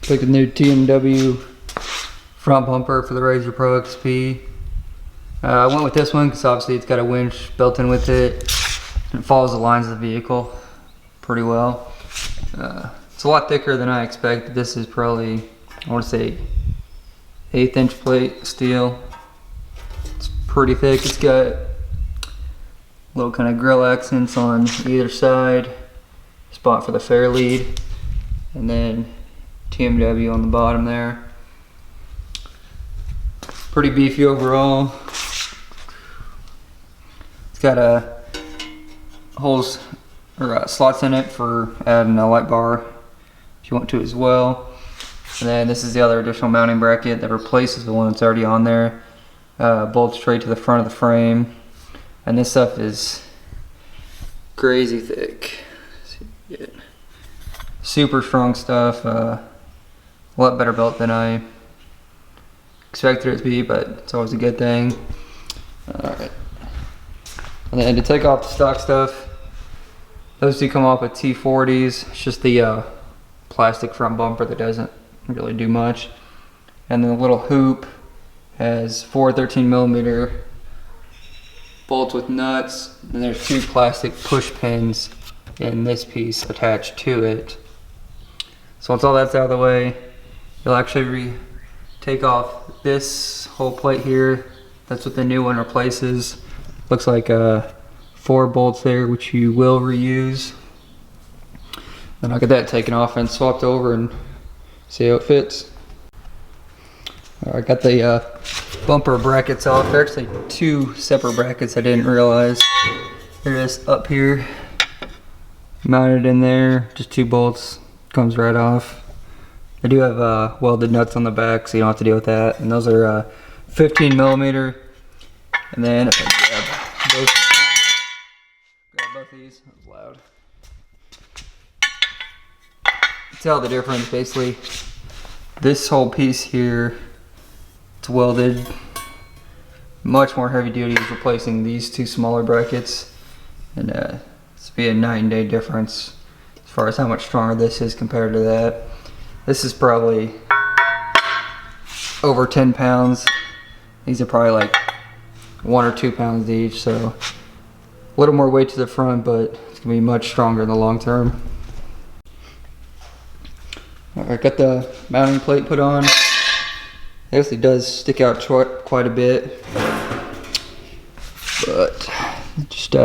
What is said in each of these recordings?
Picked a new TMW front bumper for the RZR Pro XP. I went with this one because obviously it's got a winch built in with it. And it follows the lines of the vehicle pretty well. It's a lot thicker than I expected. This is probably, I want to say, 1/8 inch plate steel. It's pretty thick. It's got little kind of grill accents on either side. Spot for the fair lead. And then TMW on the bottom there. Pretty beefy overall. It's got holes or slots in it for adding a light bar if you want to as well. And then this is the other additional mounting bracket that replaces the one that's already on there. Bolts straight to the front of the frame. And this stuff is crazy thick. Super strong stuff. A lot better built than I expected it to be, but it's always a good thing. Alright. And then to take off the stock stuff, those do come off with T40s. It's just the plastic front bumper that doesn't really do much. And then the little hoop has 4 13mm bolts with nuts. And there's 2 plastic push pins in this piece attached to it. So once all that's out of the way, you'll actually take off this whole plate here. That's what the new one replaces. Looks like 4 bolts there, which you will reuse. Then I'll get that taken off and swapped over and see how it fits. I got the bumper brackets off. There are actually 2 separate brackets I didn't realize. They're just up here, mounted in there, just 2 bolts. Comes right off. I do have welded nuts on the back, so you don't have to deal with that. And those are 15mm. And then if I grab both these, that was loud. Tell the difference. Basically, this whole piece here, it's welded. Much more heavy duty is replacing these 2 smaller brackets, and it's be a night and day difference as far as how much stronger this is compared to that. This is probably over 10 pounds. These are probably like 1 or 2 pounds each, so a little more weight to the front, but it's gonna be much stronger in the long term. Alright, got the mounting plate put on. It actually does stick out quite a bit, but just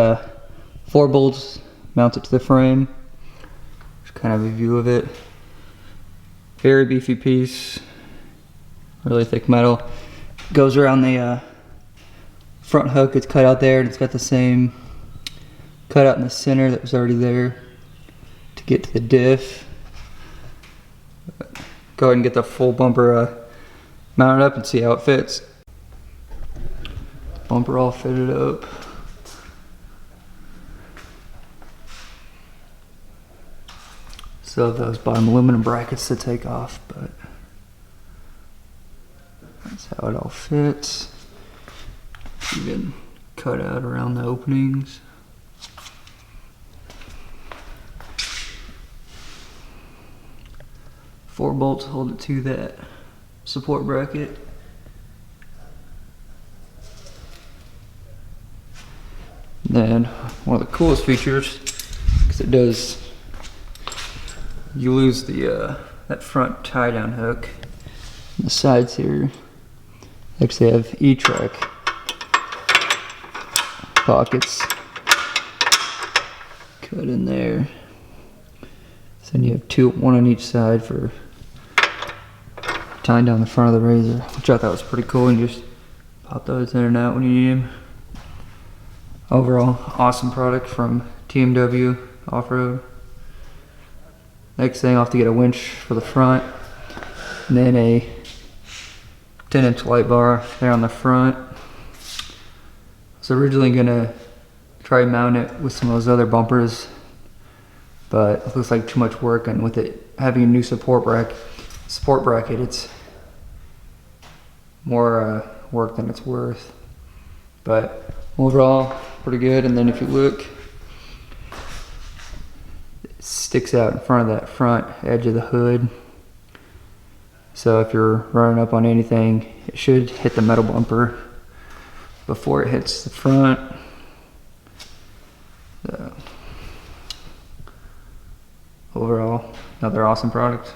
4 bolts mounted to the frame. Just kind of a view of it. Very beefy piece, really thick metal. Goes around the front hook. It's cut out there, and it's got the same cutout in the center that was already there to get to the diff. Go ahead and get the full bumper mounted up and see how it fits. Bumper all fitted up. So those bottom aluminum brackets to take off, but that's how it all fits. Even cut out around the openings. Four bolts hold it to that support bracket. Then one of the coolest features, because it does, you lose the that front tie down hook. The sides here actually have E-track pockets cut in there. So then you have 2, one on each side for tying down the front of the RZR, which I thought was pretty cool, and you just pop those in and out when you need them. Overall, awesome product from TMW Off-Road. Next thing, I'll have to get a winch for the front, and then a 10-inch light bar there on the front. I was originally gonna try and mount it with some of those other bumpers, but it looks like too much work, and with it having a new support bracket, it's more work than it's worth. But overall, pretty good. And then if you look, it sticks out in front of that front edge of the hood. So if you're running up on anything, it should hit the metal bumper before it hits the front. So, overall, another awesome product.